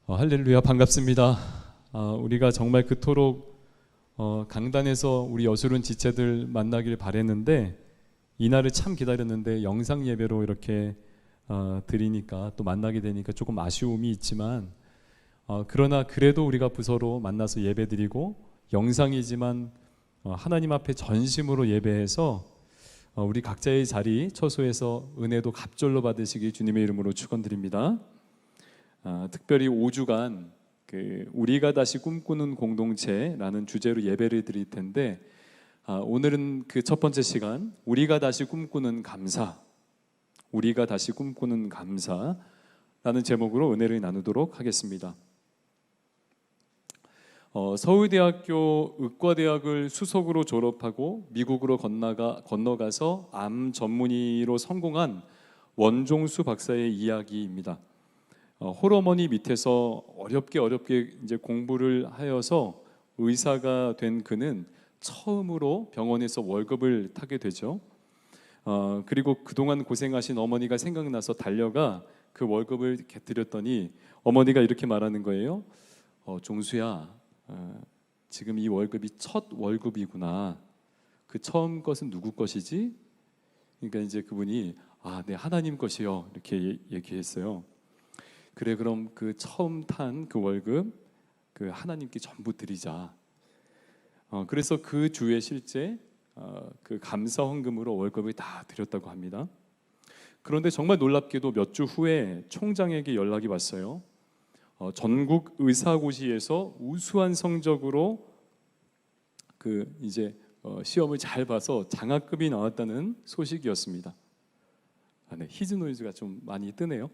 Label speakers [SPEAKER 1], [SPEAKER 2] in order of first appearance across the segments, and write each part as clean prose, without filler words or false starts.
[SPEAKER 1] 할렐루야, 반갑습니다. 우리가 정말 그토록 강단에서 우리 여수른 지체들 만나길 바랬는데 이날을 참 기다렸는데 영상 예배로 이렇게 드리니까 또 만나게 되니까 조금 아쉬움이 있지만 그러나 그래도 우리가 부서로 만나서 예배드리고 영상이지만 하나님 앞에 전심으로 예배해서 우리 각자의 자리 처소에서 은혜도 갑절로 받으시기 주님의 이름으로 축원드립니다. 특별히 5주간 우리가 다시 꿈꾸는 공동체라는 주제로 예배를 드릴 텐데 오늘은 그 첫 번째 시간 우리가 다시 꿈꾸는 감사, 우리가 다시 꿈꾸는 감사라는 제목으로 은혜를 나누도록 하겠습니다. 서울대학교 의과대학을 수석으로 졸업하고 미국으로 건너가서 암 전문의로 성공한 원종수 박사의 이야기입니다. 홀어머니 밑에서 어렵게 이제 공부를 하여서 의사가 된 그는 처음으로 병원에서 월급을 타게 되죠. 그리고 그동안 고생하신 어머니가 생각나서 달려가 그 월급을 이렇게 드렸더니 어머니가 이렇게 말하는 거예요. 종수야, 지금 이 월급이 첫 월급이구나. 그 처음 것은 누구 것이지? 그러니까 이제 그분이 네, 하나님 것이요, 이렇게 얘기했어요. 그래, 그럼 그 처음 탄 그 월급 그 하나님께 전부 드리자. 그래서 그 주에 실제 그 감사 헌금으로 월급을 다 드렸다고 합니다. 그런데 정말 놀랍게도 몇 주 후에 총장에게 연락이 왔어요. 전국 의사고시에서 우수한 성적으로 그 이제 시험을 잘 봐서 장학금이 나왔다는 소식이었습니다. 네, 히즈 노이즈가 좀 많이 뜨네요.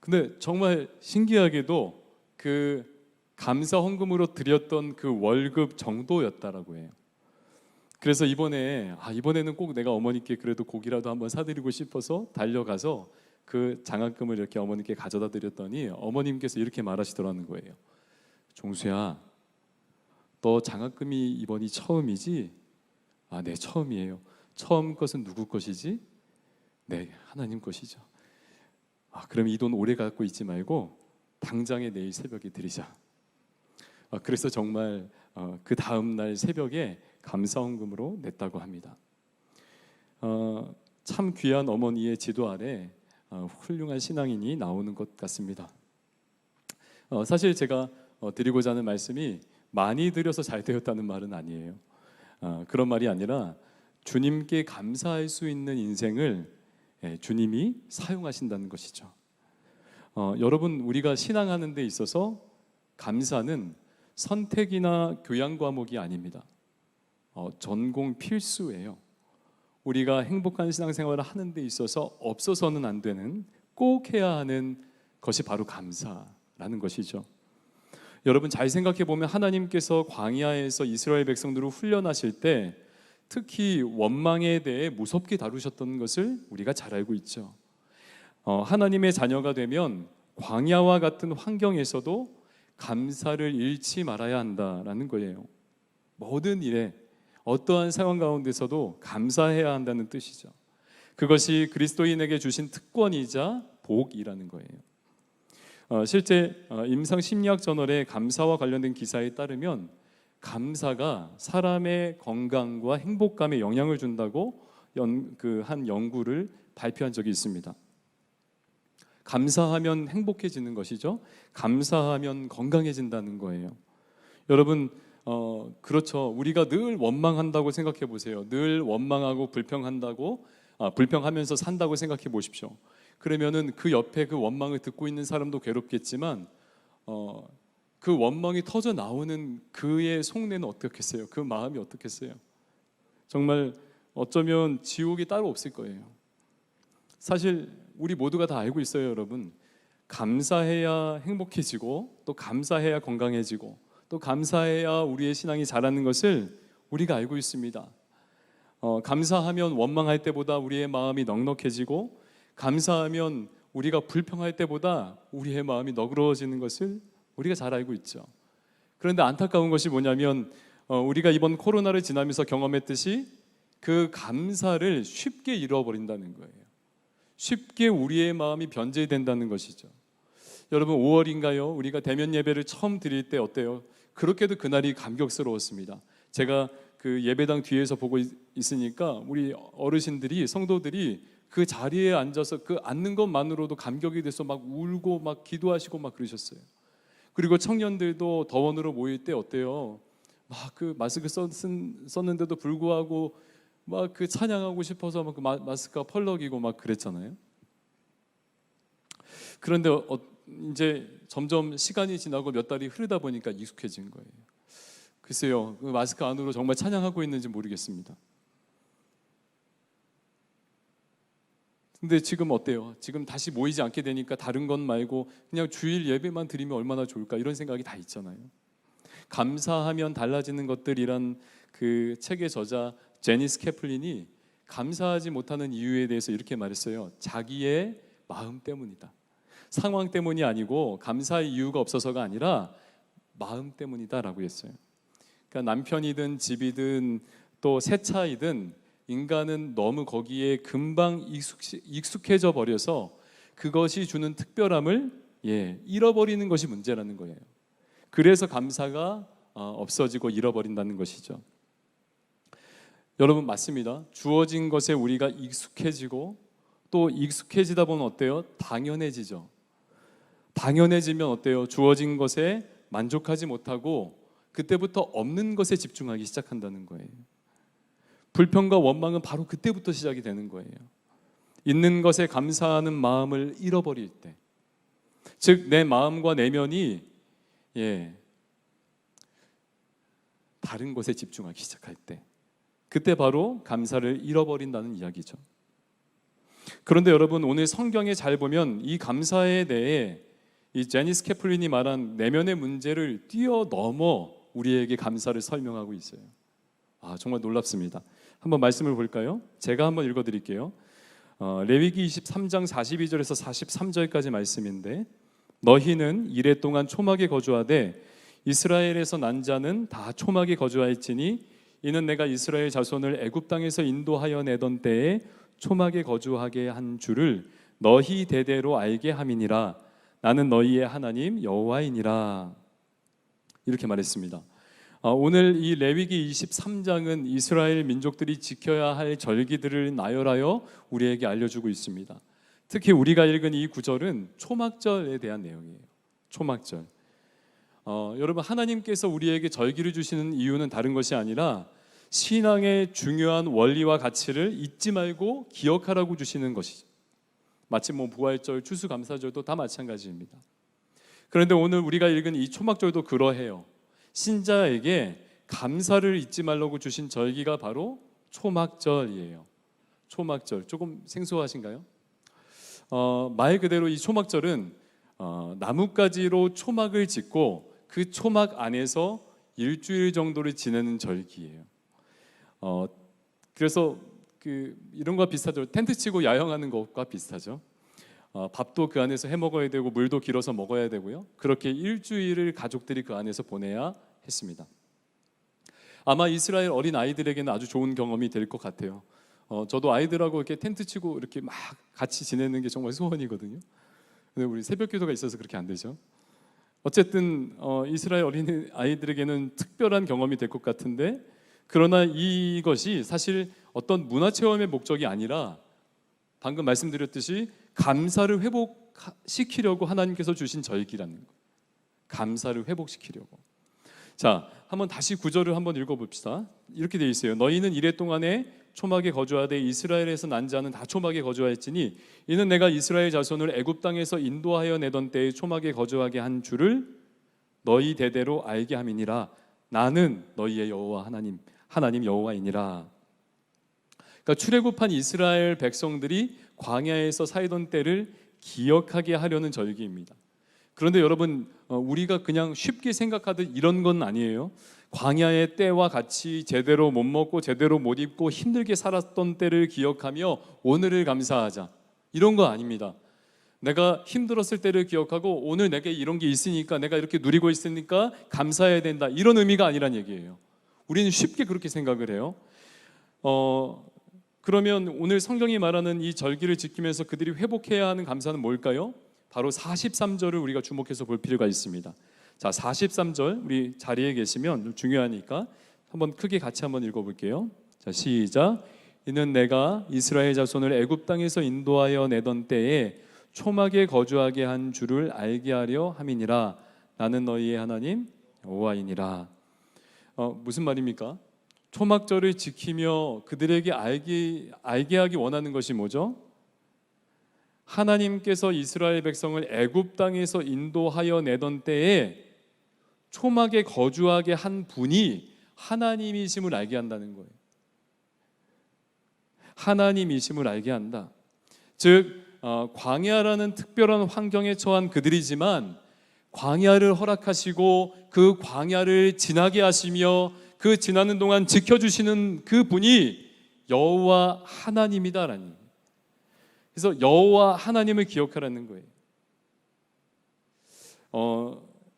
[SPEAKER 1] 근데 정말 신기하게도 그 감사 헌금으로 드렸던 그 월급 정도였다라고 해요. 그래서 이번에는 꼭 내가 어머니께 그래도 고기라도 한번 사드리고 싶어서 달려가서 그 장학금을 이렇게 어머니께 가져다 드렸더니 어머님께서 이렇게 말하시더라는 거예요. 종수야, 너 장학금이 이번이 처음이지? 네, 처음이에요. 처음 것은 누구 것이지? 네, 하나님 것이죠. 그럼 이 돈 오래 갖고 있지 말고 당장에 내일 새벽에 드리자. 그래서 정말 그 다음 날 새벽에 감사헌금으로 냈다고 합니다. 참 귀한 어머니의 지도 아래 훌륭한 신앙인이 나오는 것 같습니다. 사실 제가 드리고자 하는 말씀이 많이 드려서 잘 되었다는 말은 아니에요. 그런 말이 아니라 주님께 감사할 수 있는 인생을 주님이 사용하신다는 것이죠. 여러분, 우리가 신앙하는 데 있어서 감사는 선택이나 교양 과목이 아닙니다. 전공 필수예요. 우리가 행복한 신앙생활을 하는 데 있어서 없어서는 안 되는, 꼭 해야 하는 것이 바로 감사라는 것이죠. 여러분, 잘 생각해 보면 하나님께서 광야에서 이스라엘 백성들을 훈련하실 때 특히 원망에 대해 무섭게 다루셨던 것을 우리가 잘 알고 있죠. 하나님의 자녀가 되면 광야와 같은 환경에서도 감사를 잃지 말아야 한다라는 거예요. 모든 일에 어떠한 상황 가운데서도 감사해야 한다는 뜻이죠. 그것이 그리스도인에게 주신 특권이자 복이라는 거예요. 실제 임상 심리학 저널의 감사와 관련된 기사에 따르면 감사가 사람의 건강과 행복감에 영향을 준다고 한 연구를 발표한 적이 있습니다. 감사하면 행복해지는 것이죠. 감사하면 건강해진다는 거예요. 여러분, 그렇죠. 우리가 늘 원망한다고 생각해 보세요. 늘 원망하고 불평하면서 산다고 생각해 보십시오. 그러면은 그 옆에 그 원망을 듣고 있는 사람도 괴롭겠지만 그 원망이 터져 나오는 그의 속내는 어떻겠어요? 그 마음이 어떻겠어요? 정말 어쩌면 지옥이 따로 없을 거예요. 사실 우리 모두가 다 알고 있어요, 여러분. 감사해야 행복해지고 또 감사해야 건강해지고 또 감사해야 우리의 신앙이 자라는 것을 우리가 알고 있습니다. 감사하면 원망할 때보다 우리의 마음이 넉넉해지고 감사하면 우리가 불평할 때보다 우리의 마음이 너그러워지는 것을 우리가 잘 알고 있죠. 그런데 안타까운 것이 뭐냐면 우리가 이번 코로나를 지나면서 경험했듯이 그 감사를 쉽게 잃어버린다는 거예요. 쉽게 우리의 마음이 변질된다는 것이죠. 여러분 5월인가요? 우리가 대면 예배를 처음 드릴 때 어때요? 그렇게도 그날이 감격스러웠습니다. 제가 그 예배당 뒤에서 보고 있으니까 우리 어르신들이, 성도들이 그 자리에 앉아서 그 앉는 것만으로도 감격이 돼서 막 울고 막 기도하시고 막 그러셨어요. 그리고 청년들도 더원으로 모일 때 어때요? 막 그 마스크 썼는데도 불구하고 막 그 찬양하고 싶어서 막 그 마스크가 펄럭이고 막 그랬잖아요. 그런데 이제 점점 시간이 지나고 몇 달이 흐르다 보니까 익숙해진 거예요. 글쎄요, 그 마스크 안으로 정말 찬양하고 있는지 모르겠습니다. 근데 지금 어때요? 지금 다시 모이지 않게 되니까 다른 것 말고 그냥 주일 예배만 드리면 얼마나 좋을까, 이런 생각이 다 있잖아요. 감사하면 달라지는 것들이란 그 책의 저자 제니스 캐플린이 감사하지 못하는 이유에 대해서 이렇게 말했어요. 자기의 마음 때문이다. 상황 때문이 아니고 감사의 이유가 없어서가 아니라 마음 때문이다라고 했어요. 그러니까 남편이든 집이든 또 새 차이든 인간은 너무 거기에 금방 익숙해져 버려서 그것이 주는 특별함을 잃어버리는 것이 문제라는 거예요. 그래서 감사가 없어지고 잃어버린다는 것이죠. 여러분 맞습니다. 주어진 것에 우리가 익숙해지고 또 익숙해지다 보면 어때요? 당연해지죠. 당연해지면 어때요? 주어진 것에 만족하지 못하고 그때부터 없는 것에 집중하기 시작한다는 거예요. 불평과 원망은 바로 그때부터 시작이 되는 거예요. 있는 것에 감사하는 마음을 잃어버릴 때, 즉 내 마음과 내면이 다른 것에 집중하기 시작할 때, 그때 바로 감사를 잃어버린다는 이야기죠. 그런데 여러분 오늘 성경에 잘 보면 이 감사에 대해 이 제니스 캐플린이 말한 내면의 문제를 뛰어넘어 우리에게 감사를 설명하고 있어요. 정말 놀랍습니다. 한번 말씀을 볼까요? 제가 한번 읽어드릴게요. 레위기 23장 42절에서 43절까지 말씀인데, 너희는 이레 동안 초막에 거주하되 이스라엘에서 난 자는 다 초막에 거주하였지니 이는 내가 이스라엘 자손을 애굽 땅에서 인도하여 내던 때에 초막에 거주하게 한 줄을 너희 대대로 알게 함이니라. 나는 너희의 하나님 여호와이니라. 이렇게 말했습니다. 오늘 이 레위기 23장은 이스라엘 민족들이 지켜야 할 절기들을 나열하여 우리에게 알려주고 있습니다. 특히 우리가 읽은 이 구절은 초막절에 대한 내용이에요. 초막절. 여러분 하나님께서 우리에게 절기를 주시는 이유는 다른 것이 아니라 신앙의 중요한 원리와 가치를 잊지 말고 기억하라고 주시는 것이죠. 마치 부활절, 추수감사절도 다 마찬가지입니다. 그런데 오늘 우리가 읽은 이 초막절도 그러해요. 신자에게 감사를 잊지 말라고 주신 절기가 바로 초막절이에요. 초막절, 조금 생소하신가요? 말 그대로 이 초막절은 나뭇가지로 초막을 짓고 그 초막 안에서 일주일 정도를 지내는 절기예요. 그래서 이런 거와 비슷하죠. 텐트 치고 야영하는 것과 비슷하죠. 밥도 그 안에서 해 먹어야 되고 물도 길어서 먹어야 되고요. 그렇게 일주일을 가족들이 그 안에서 보내야 했습니다. 아마 이스라엘 어린 아이들에게는 아주 좋은 경험이 될 것 같아요. 저도 아이들하고 이렇게 텐트 치고 이렇게 막 같이 지내는 게 정말 소원이거든요. 근데 우리 새벽 기도가 있어서 그렇게 안 되죠. 어쨌든 이스라엘 어린 아이들에게는 특별한 경험이 될 것 같은데, 그러나 이것이 사실 어떤 문화 체험의 목적이 아니라 방금 말씀드렸듯이 감사를 회복시키려고 하나님께서 주신 절기라는 거. 감사를 회복시키려고. 자, 한번 다시 구절을 한번 읽어봅시다. 이렇게 되어 있어요. 너희는 이레 동안에 초막에 거주하되 이스라엘에서 난 자는 다 초막에 거주하였으니 이는 내가 이스라엘 자손을 애굽 땅에서 인도하여 내던 때에 초막에 거주하게 한 줄을 너희 대대로 알게 함이니라. 나는 너희의 여호와 하나님 여호와이니라. 그러니까 출애굽한 이스라엘 백성들이 광야에서 살던 때를 기억하게 하려는 절기입니다. 그런데 여러분 우리가 그냥 쉽게 생각하듯 이런 건 아니에요. 광야의 때와 같이 제대로 못 먹고 제대로 못 입고 힘들게 살았던 때를 기억하며 오늘을 감사하자, 이런 거 아닙니다. 내가 힘들었을 때를 기억하고 오늘 내게 이런 게 있으니까, 내가 이렇게 누리고 있으니까 감사해야 된다, 이런 의미가 아니란 얘기예요. 우리는 쉽게 그렇게 생각을 해요. 그러면 오늘 성경이 말하는 이 절기를 지키면서 그들이 회복해야 하는 감사는 뭘까요? 바로 43절을 우리가 주목해서 볼 필요가 있습니다. 자, 43절 우리 자리에 계시면 중요하니까 한번 크게 같이 한번 읽어볼게요. 자, 시작. 이는 내가 이스라엘 자손을 애굽 땅에서 인도하여 내던 때에 초막에 거주하게 한 줄을 알게 하려 함이니라. 나는 너희의 하나님 여호와이니라. 무슨 말입니까? 초막절을 지키며 그들에게 알게 하기 원하는 것이 뭐죠? 하나님께서 이스라엘 백성을 애굽 땅에서 인도하여 내던 때에 초막에 거주하게 한 분이 하나님이심을 알게 한다는 거예요. 하나님이심을 알게 한다. 즉 광야라는 특별한 환경에 처한 그들이지만 광야를 허락하시고 그 광야를 지나게 하시며 그 지나는 동안 지켜주시는 그 분이 여호와 하나님이다라는 거예요. 그래서 여호와 하나님을 기억하라는 거예요.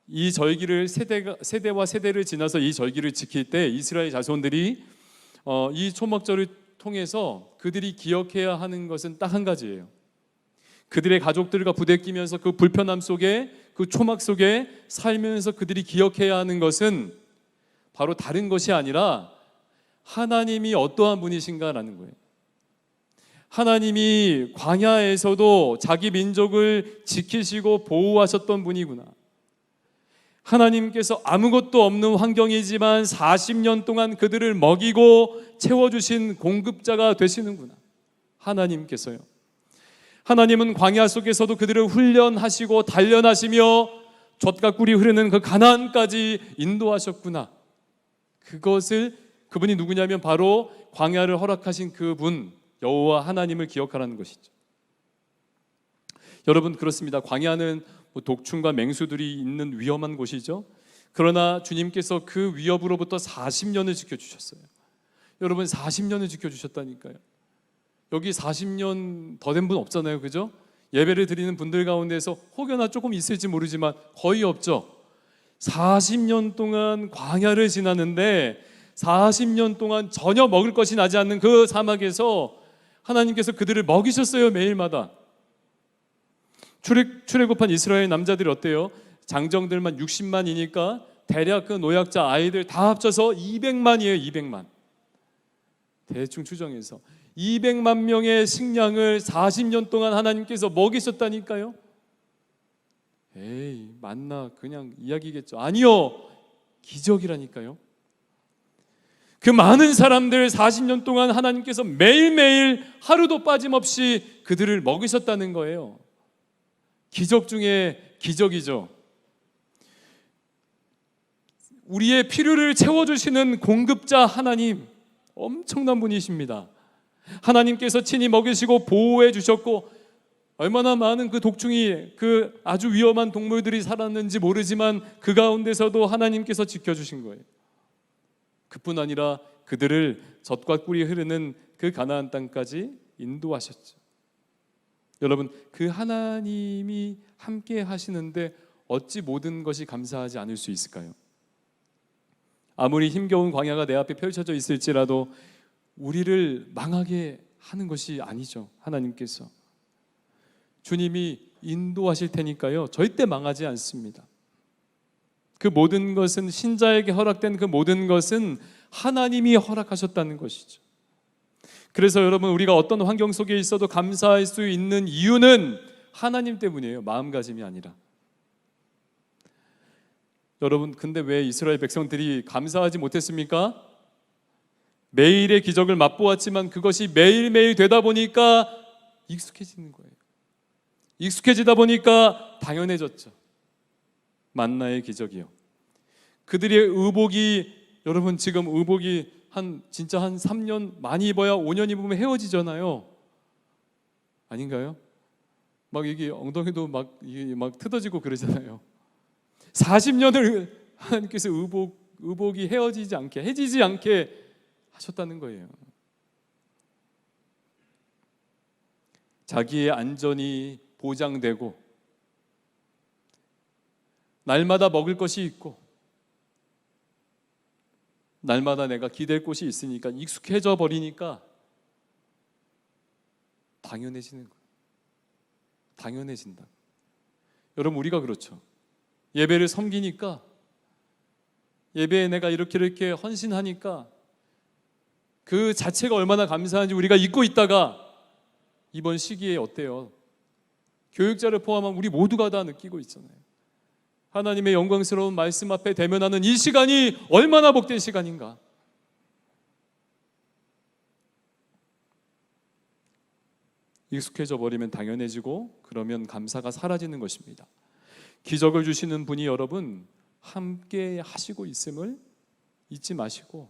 [SPEAKER 1] 이 절기를 세대와 세대를 지나서 이 절기를 지킬 때 이스라엘 자손들이 이 초막절을 통해서 그들이 기억해야 하는 것은 딱 한 가지예요. 그들의 가족들과 부대끼면서 그 불편함 속에 그 초막 속에 살면서 그들이 기억해야 하는 것은 바로 다른 것이 아니라 하나님이 어떠한 분이신가라는 거예요. 하나님이 광야에서도 자기 민족을 지키시고 보호하셨던 분이구나. 하나님께서 아무것도 없는 환경이지만 40년 동안 그들을 먹이고 채워주신 공급자가 되시는구나. 하나님께서요. 하나님은 광야 속에서도 그들을 훈련하시고 단련하시며 젖과 꿀이 흐르는 그 가나안까지 인도하셨구나. 그분이 누구냐면 바로 광야를 허락하신 그분 여호와 하나님을 기억하라는 것이죠. 여러분, 그렇습니다. 광야는 독충과 맹수들이 있는 위험한 곳이죠. 그러나 주님께서 그 위협으로부터 40년을 지켜주셨어요. 여러분, 40년을 지켜주셨다니까요. 여기 40년 더 된 분 없잖아요, 그죠? 예배를 드리는 분들 가운데서 혹여나 조금 있을지 모르지만 거의 없죠. 40년 동안 광야를 지나는데 40년 동안 전혀 먹을 것이 나지 않는 그 사막에서 하나님께서 그들을 먹이셨어요, 매일마다. 출애굽한 이스라엘 남자들이 어때요? 장정들만 60만이니까 대략 그 노약자 아이들 다 합쳐서 200만이에요. 200만. 대충 추정해서 200만 명의 식량을 40년 동안 하나님께서 먹이셨다니까요. 에이, 맞나 그냥 이야기겠죠. 아니요, 기적이라니까요. 그 많은 사람들 40년 동안 하나님께서 매일매일 하루도 빠짐없이 그들을 먹이셨다는 거예요. 기적 중에 기적이죠. 우리의 필요를 채워주시는 공급자 하나님, 엄청난 분이십니다. 하나님께서 친히 먹이시고 보호해 주셨고, 얼마나 많은 그 독충이, 그 아주 위험한 동물들이 살았는지 모르지만 그 가운데서도 하나님께서 지켜주신 거예요. 그뿐 아니라 그들을 젖과 꿀이 흐르는 그 가나안 땅까지 인도하셨죠. 여러분, 그 하나님이 함께 하시는데 어찌 모든 것이 감사하지 않을 수 있을까요? 아무리 힘겨운 광야가 내 앞에 펼쳐져 있을지라도 우리를 망하게 하는 것이 아니죠. 하나님께서 주님이 인도하실 테니까요, 절대 망하지 않습니다. 그 모든 것은, 신자에게 허락된 그 모든 것은 하나님이 허락하셨다는 것이죠. 그래서 여러분, 우리가 어떤 환경 속에 있어도 감사할 수 있는 이유는 하나님 때문이에요. 마음가짐이 아니라. 여러분, 근데 왜 이스라엘 백성들이 감사하지 못했습니까? 매일의 기적을 맛보았지만 그것이 매일매일 되다 보니까 익숙해지는 거예요. 익숙해지다 보니까 당연해졌죠. 만나의 기적이요. 그들의 의복이, 여러분 지금 의복이 진짜 한 3년, 많이 입어야 5년 입으면 헤어지잖아요. 아닌가요? 막 이게 엉덩이도 막 뜯어지고 그러잖아요. 40년을 하나님께서 의복이 헤어지지 않게, 해지지 않게 하셨다는 거예요. 자기의 안전이 보장되고 날마다 먹을 것이 있고 날마다 내가 기댈 곳이 있으니까 익숙해져 버리니까 당연해지는 거예요. 당연해진다. 여러분, 우리가 그렇죠. 예배를 섬기니까, 예배에 내가 이렇게 헌신하니까 그 자체가 얼마나 감사한지 우리가 잊고 있다가 이번 시기에 어때요? 교육자를 포함한 우리 모두가 다 느끼고 있잖아요. 하나님의 영광스러운 말씀 앞에 대면하는 이 시간이 얼마나 복된 시간인가. 익숙해져 버리면 당연해지고, 그러면 감사가 사라지는 것입니다. 기적을 주시는 분이 여러분 함께 하시고 있음을 잊지 마시고,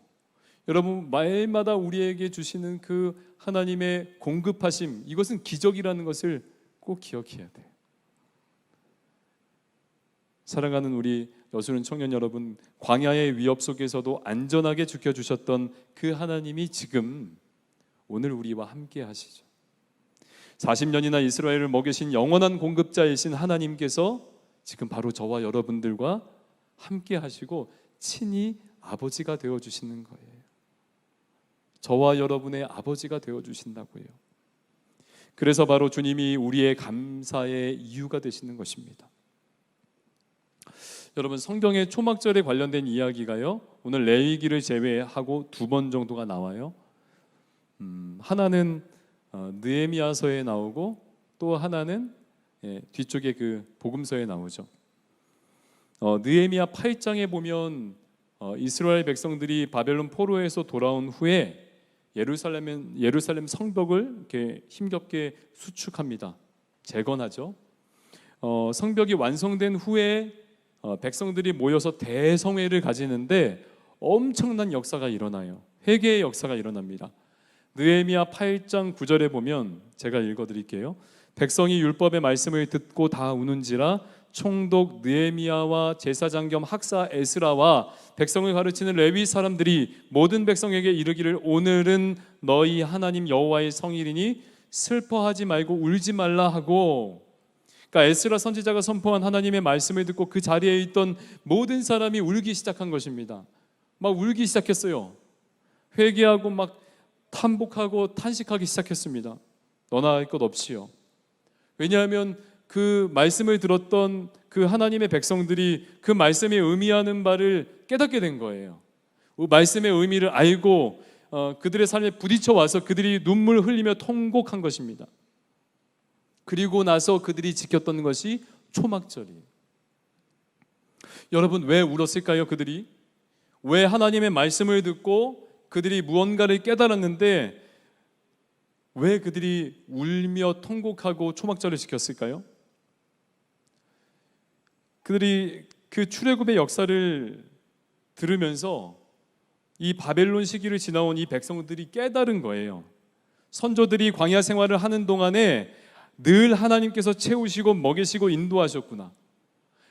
[SPEAKER 1] 여러분 말마다 우리에게 주시는 그 하나님의 공급하심, 이것은 기적이라는 것을 꼭 기억해야 돼요. 사랑하는 우리 여수는 청년 여러분, 광야의 위협 속에서도 안전하게 지켜주셨던 그 하나님이 지금 오늘 우리와 함께 하시죠. 40년이나 이스라엘을 먹이신 영원한 공급자이신 하나님께서 지금 바로 저와 여러분들과 함께 하시고 친히 아버지가 되어주시는 거예요. 저와 여러분의 아버지가 되어주신다고요. 그래서 바로 주님이 우리의 감사의 이유가 되시는 것입니다. 여러분, 성경의 초막절에 관련된 이야기가요, 오늘 레위기를 제외하고 2번 정도가 나와요. 하나는 느헤미야서에 나오고, 또 하나는 뒤쪽에 그 복음서에 나오죠. 느헤미야 8장에 보면 이스라엘 백성들이 바벨론 포로에서 돌아온 후에 예루살렘 성벽을 이렇게 힘겹게 수축합니다. 재건하죠. 성벽이 완성된 후에 백성들이 모여서 대성회를 가지는데 엄청난 역사가 일어나요. 회개의 역사가 일어납니다. 느헤미야 8장 9절에 보면, 제가 읽어드릴게요. 백성이 율법의 말씀을 듣고 다 우는지라 총독 느헤미야와 제사장 겸 학사 에스라와 백성을 가르치는 레위 사람들이 모든 백성에게 이르기를, 오늘은 너희 하나님 여호와의 성일이니 슬퍼하지 말고 울지 말라 하고, 그러니까 에스라 선지자가 선포한 하나님의 말씀을 듣고 그 자리에 있던 모든 사람이 울기 시작한 것입니다. 막 울기 시작했어요. 회개하고 막 탄복하고 탄식하기 시작했습니다. 너나 할 것 없이요. 왜냐하면 그 말씀을 들었던 그 하나님의 백성들이 그 말씀이 의미하는 바를 깨닫게 된 거예요. 그 말씀의 의미를 알고 그들의 삶에 부딪혀 와서 그들이 눈물 흘리며 통곡한 것입니다. 그리고 나서 그들이 지켰던 것이 초막절이에요. 여러분, 왜 울었을까요? 그들이 왜 하나님의 말씀을 듣고 그들이 무언가를 깨달았는데 왜 그들이 울며 통곡하고 초막절을 지켰을까요? 그들이 그 출애굽의 역사를 들으면서 이 바벨론 시기를 지나온 이 백성들이 깨달은 거예요. 선조들이 광야 생활을 하는 동안에 늘 하나님께서 채우시고 먹이시고 인도하셨구나.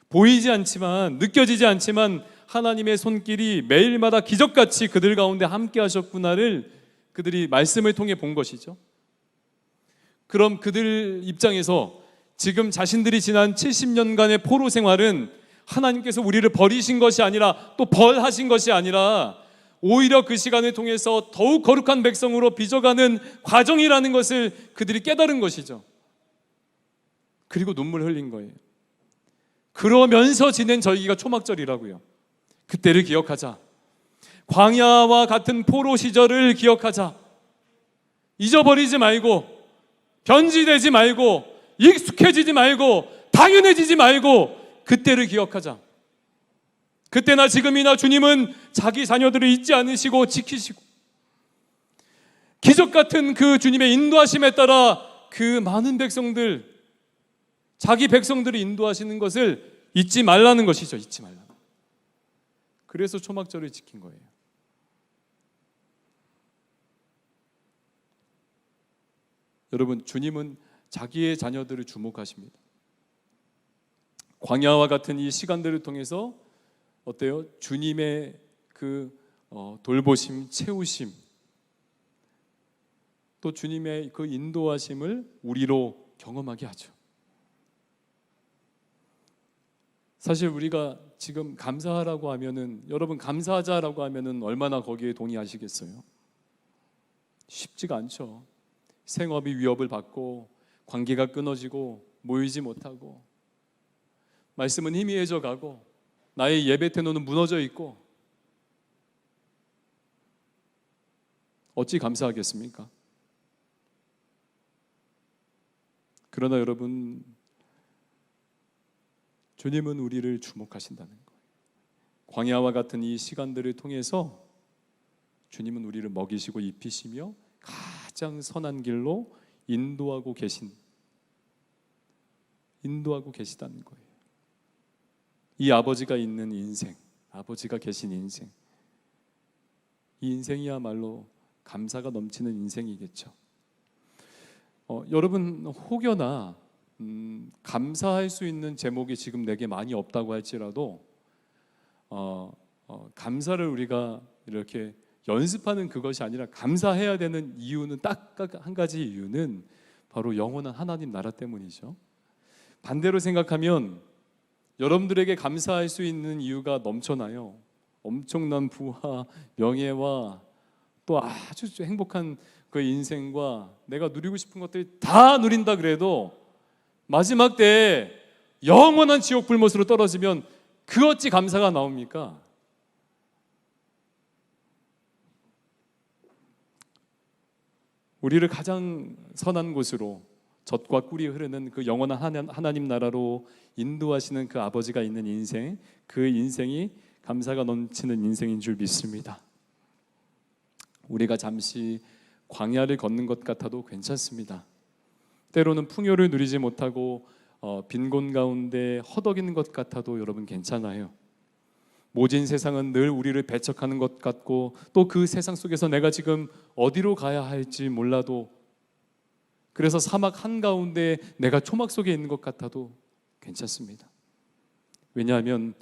[SPEAKER 1] 보이지 않지만, 느껴지지 않지만 하나님의 손길이 매일마다 기적같이 그들 가운데 함께 하셨구나를 그들이 말씀을 통해 본 것이죠. 그럼 그들 입장에서 지금 자신들이 지난 70년간의 포로 생활은 하나님께서 우리를 버리신 것이 아니라, 또 벌하신 것이 아니라, 오히려 그 시간을 통해서 더욱 거룩한 백성으로 빚어가는 과정이라는 것을 그들이 깨달은 것이죠. 그리고 눈물 흘린 거예요. 그러면서 지낸 절기가 초막절이라고요. 그때를 기억하자. 광야와 같은 포로 시절을 기억하자. 잊어버리지 말고, 변질되지 말고, 익숙해지지 말고, 당연해지지 말고, 그때를 기억하자. 그때나 지금이나 주님은 자기 자녀들을 잊지 않으시고 지키시고, 기적 같은 그 주님의 인도하심에 따라 그 많은 백성들, 자기 백성들을 인도하시는 것을 잊지 말라는 것이죠. 잊지 말라. 그래서 초막절을 지킨 거예요. 여러분, 주님은 자기의 자녀들을 주목하십니다. 광야와 같은 이 시간들을 통해서 어때요? 주님의 그 돌보심, 채우심, 또 주님의 그 인도하심을 우리로 경험하게 하죠. 사실 우리가 지금 감사하라고 하면은, 여러분 감사하자라고 하면은 얼마나 거기에 동의하시겠어요? 쉽지가 않죠. 생업이 위협을 받고 관계가 끊어지고 모이지 못하고 말씀은 희미해져 가고 나의 예배 태도는 무너져 있고 어찌 감사하겠습니까? 그러나 여러분, 주님은 우리를 주목하신다는 거예요. 광야와 같은 이 시간들을 통해서 주님은 우리를 먹이시고 입히시며 가장 선한 길로 인도하고 계시다는 거예요. 이 아버지가 있는 인생, 아버지가 계신 인생, 이 인생이야말로 감사가 넘치는 인생이겠죠. 여러분, 혹여나 감사할 수 있는 제목이 지금 내게 많이 없다고 할지라도 감사를 우리가 이렇게 연습하는 그것이 아니라 감사해야 되는 이유는 딱 한 가지 이유는 바로 영원한 하나님 나라 때문이죠. 반대로 생각하면 여러분들에게 감사할 수 있는 이유가 넘쳐나요. 엄청난 부와 명예와 또 아주 행복한 그 인생과 내가 누리고 싶은 것들이 다 누린다 그래도 마지막 때에 영원한 지옥 불못으로 떨어지면 그 어찌 감사가 나옵니까? 우리를 가장 선한 곳으로 젖과 꿀이 흐르는 그 영원한 하나님 나라로 인도하시는 그 아버지가 있는 인생, 그 인생이 감사가 넘치는 인생인 줄 믿습니다. 우리가 잠시 광야를 걷는 것 같아도 괜찮습니다. 때로는 풍요를 누리지 못하고 빈곤 가운데 허덕이는 것 같아도 여러분 괜찮아요. 모진 세상은 늘 우리를 배척하는 것 같고 또 그 세상 속에서 내가 지금 어디로 가야 할지 몰라도, 그래서 사막 한가운데 내가 초막 속에 있는 것 같아도 괜찮습니다. 왜냐하면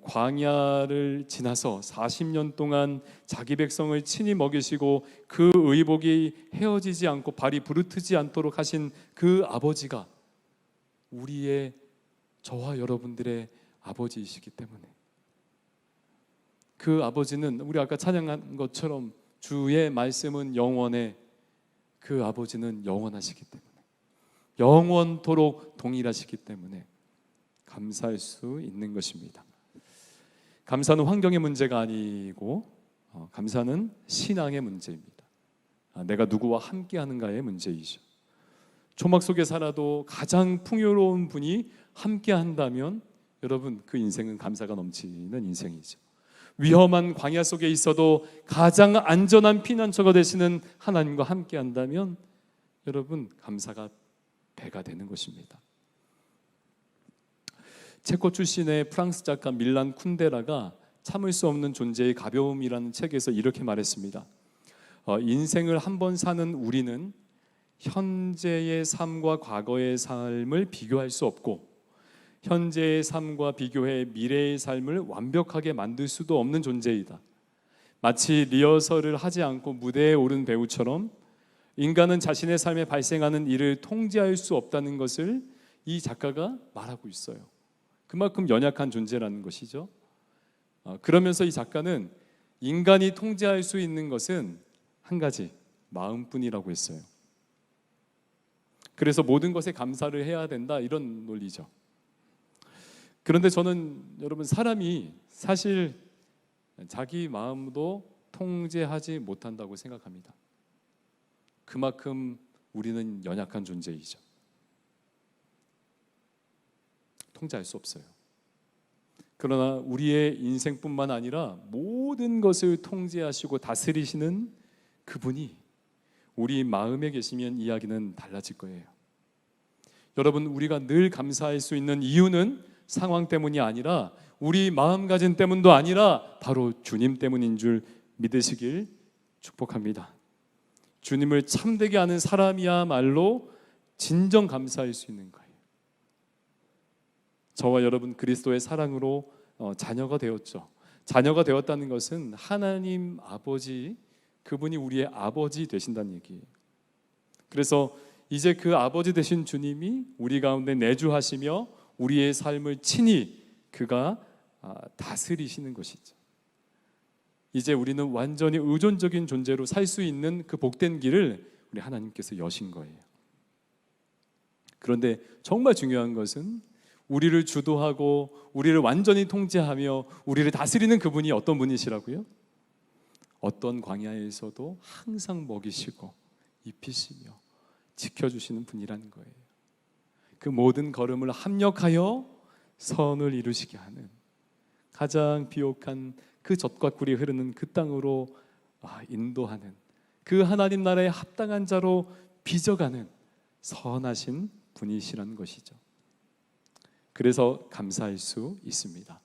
[SPEAKER 1] 광야를 지나서 40년 동안 자기 백성을 친히 먹이시고 그 의복이 헤어지지 않고 발이 부르트지 않도록 하신 그 아버지가 우리의, 저와 여러분들의 아버지이시기 때문에, 그 아버지는 우리 아까 찬양한 것처럼 주의 말씀은 영원해, 그 아버지는 영원하시기 때문에, 영원토록 동일하시기 때문에 감사할 수 있는 것입니다. 감사는 환경의 문제가 아니고 감사는 신앙의 문제입니다. 내가 누구와 함께 하는가의 문제이죠. 초막 속에 살아도 가장 풍요로운 분이 함께 한다면 여러분, 그 인생은 감사가 넘치는 인생이죠. 위험한 광야 속에 있어도 가장 안전한 피난처가 되시는 하나님과 함께 한다면 여러분, 감사가 배가 되는 것입니다. 체코 출신의 프랑스 작가 밀란 쿤데라가 참을 수 없는 존재의 가벼움이라는 책에서 이렇게 말했습니다. 인생을 한 번 사는 우리는 현재의 삶과 과거의 삶을 비교할 수 없고 현재의 삶과 비교해 미래의 삶을 완벽하게 만들 수도 없는 존재이다. 마치 리허설을 하지 않고 무대에 오른 배우처럼 인간은 자신의 삶에 발생하는 일을 통제할 수 없다는 것을 이 작가가 말하고 있어요. 그만큼 연약한 존재라는 것이죠. 그러면서 이 작가는 인간이 통제할 수 있는 것은 한 가지, 마음뿐이라고 했어요. 그래서 모든 것에 감사를 해야 된다, 이런 논리죠. 그런데 저는 여러분, 사람이 사실 자기 마음도 통제하지 못한다고 생각합니다. 그만큼 우리는 연약한 존재이죠. 통제할 수 없어요. 그러나 우리의 인생뿐만 아니라 모든 것을 통제하시고 다스리시는 그분이 우리 마음에 계시면 이야기는 달라질 거예요. 여러분, 우리가 늘 감사할 수 있는 이유는 상황 때문이 아니라 우리 마음가짐 때문도 아니라 바로 주님 때문인 줄 믿으시길 축복합니다. 주님을 참되게 아는 사람이야말로 진정 감사할 수 있는 거예요. 저와 여러분 그리스도의 사랑으로 자녀가 되었죠. 자녀가 되었다는 것은 하나님 아버지, 그분이 우리의 아버지 되신다는 얘기예요. 그래서 이제 그 아버지 되신 주님이 우리 가운데 내주하시며 우리의 삶을 친히 그가 다스리시는 것이죠. 이제 우리는 완전히 의존적인 존재로 살 수 있는 그 복된 길을 우리 하나님께서 여신 거예요. 그런데 정말 중요한 것은 우리를 주도하고 우리를 완전히 통제하며 우리를 다스리는 그분이 어떤 분이시라고요? 어떤 광야에서도 항상 먹이시고 입히시며 지켜주시는 분이라는 거예요. 그 모든 걸음을 합력하여 선을 이루시게 하는, 가장 비옥한 그 젖과 꿀이 흐르는 그 땅으로 인도하는, 그 하나님 나라에 합당한 자로 빚어가는 선하신 분이시라는 것이죠. 그래서 감사할 수 있습니다.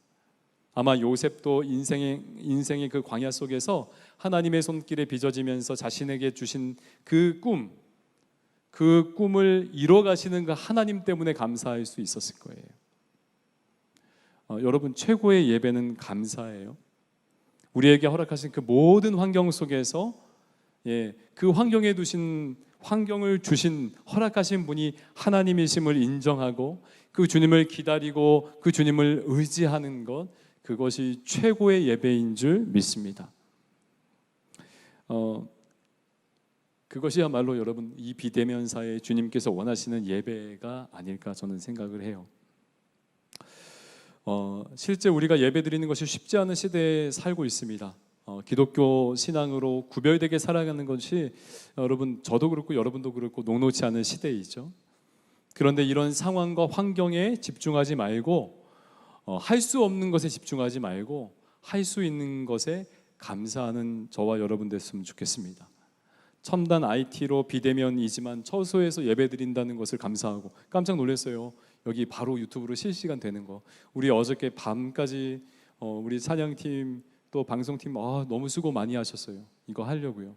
[SPEAKER 1] 아마 요셉도 인생의 그 광야 속에서 하나님의 손길에 빚어지면서 자신에게 주신 그 꿈을 이뤄가시는 그 하나님 때문에 감사할 수 있었을 거예요. 여러분, 최고의 예배는 감사예요. 우리에게 허락하신 그 모든 환경 속에서 그 환경을 주신 허락하신 분이 하나님이심을 인정하고 그 주님을 기다리고 그 주님을 의지하는 것, 그것이 최고의 예배인 줄 믿습니다. 그것이야말로 여러분, 이 비대면사에 주님께서 원하시는 예배가 아닐까 저는 생각을 해요. 실제 우리가 예배드리는 것이 쉽지 않은 시대에 살고 있습니다. 기독교 신앙으로 구별되게 살아가는 것이 여러분, 저도 그렇고 여러분도 그렇고 녹록지 않은 시대이죠. 그런데 이런 상황과 환경에 집중하지 말고 할 수 없는 것에 집중하지 말고 할 수 있는 것에 감사하는 저와 여러분 됐으면 좋겠습니다. 첨단 IT로 비대면이지만 처소에서 예배드린다는 것을 감사하고, 깜짝 놀랐어요. 여기 바로 유튜브로 실시간 되는 거. 우리 어저께 밤까지 우리 찬양팀 또 방송팀 너무 수고 많이 하셨어요. 이거 하려고요.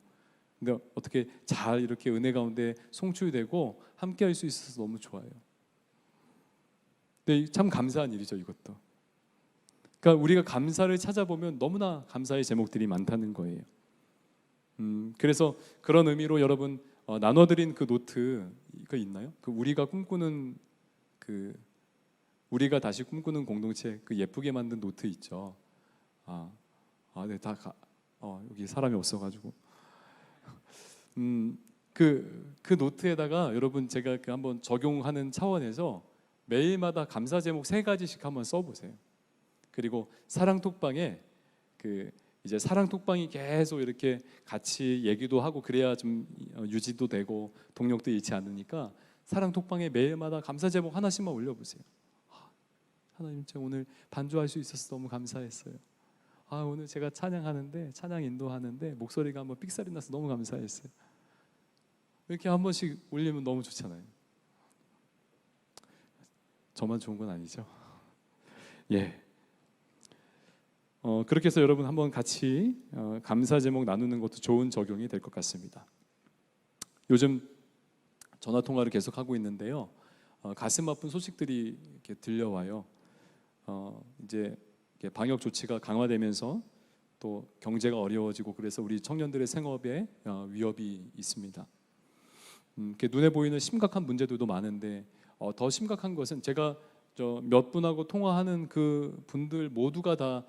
[SPEAKER 1] 근데 어떻게 잘 이렇게 은혜 가운데 송출되고 함께 할 수 있어서 너무 좋아요. 근데 참 감사한 일이죠, 이것도. 그러니까 우리가 감사를 찾아보면 너무나 감사의 제목들이 많다는 거예요. 그래서 그런 의미로 여러분, 나눠드린 그 노트 이거 있나요? 그 우리가 꿈꾸는 우리가 다시 꿈꾸는 공동체, 그 예쁘게 만든 노트 있죠. 네, 여기 사람이 없어가지고 그 노트에다가 여러분, 제가 한번 적용하는 차원에서 매일마다 감사 제목 3가지씩 한번 써보세요. 그리고 사랑톡방에 이제 사랑톡방이 계속 이렇게 같이 얘기도 하고 그래야 좀 유지도 되고 동력도 잃지 않으니까 사랑톡방에 매일마다 감사 제목 하나씩만 올려보세요. 하나님, 제가 오늘 반주할 수 있어서 너무 감사했어요. 오늘 제가 찬양 인도하는데 목소리가 한번 삑살이 나서 너무 감사했어요. 이렇게 한 번씩 올리면 너무 좋잖아요. 저만 좋은 건 아니죠. 그렇게 해서 여러분 한번 같이 감사 제목 나누는 것도 좋은 적용이 될 것 같습니다. 요즘 전화 통화를 계속 하고 있는데요. 가슴 아픈 소식들이 이렇게 들려와요. 이제 방역 조치가 강화되면서 또 경제가 어려워지고, 그래서 우리 청년들의 생업에 위협이 있습니다. 눈에 보이는 심각한 문제들도 많은데 더 심각한 것은 제가 몇 분하고 통화하는 그 분들 모두가 다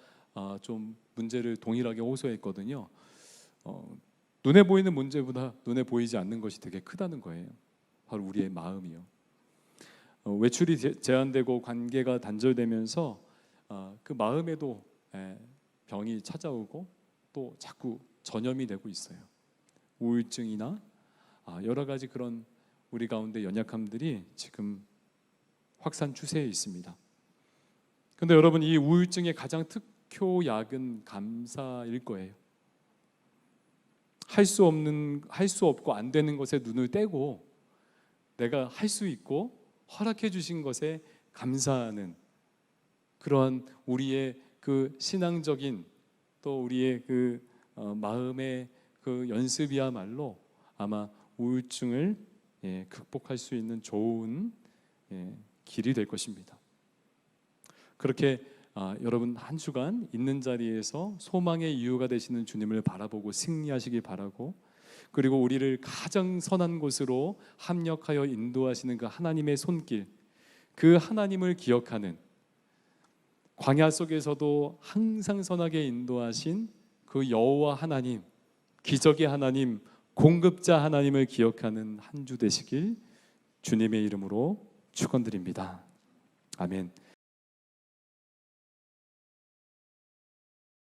[SPEAKER 1] 좀 문제를 동일하게 호소했거든요. 눈에 보이는 문제보다 눈에 보이지 않는 것이 되게 크다는 거예요. 바로 우리의 마음이요. 외출이 제한되고 관계가 단절되면서 그 마음에도 병이 찾아오고 또 자꾸 전염이 되고 있어요. 우울증이나 여러 가지 그런 우리 가운데 연약함들이 지금 확산 추세에 있습니다. 그런데 여러분, 이 우울증의 가장 특효약은 감사일 거예요. 할 수 없고 안 되는 것에 눈을 떼고 내가 할 수 있고 허락해 주신 것에 감사하는 그러한 우리의 그 신앙적인 또 우리의 그 마음의 그 연습이야말로 아마 우울증을 극복할 수 있는 좋은 길이 될 것입니다. 그렇게 여러분 한 주간 있는 자리에서 소망의 이유가 되시는 주님을 바라보고 승리하시기 바라고, 그리고 우리를 가장 선한 곳으로 합력하여 인도하시는 그 하나님의 손길, 그 하나님을 기억하는, 광야 속에서도 항상 선하게 인도하신 그 여호와 하나님, 기적의 하나님, 공급자 하나님을 기억하는 한 주 되시길 주님의 이름으로 축원드립니다. 아멘.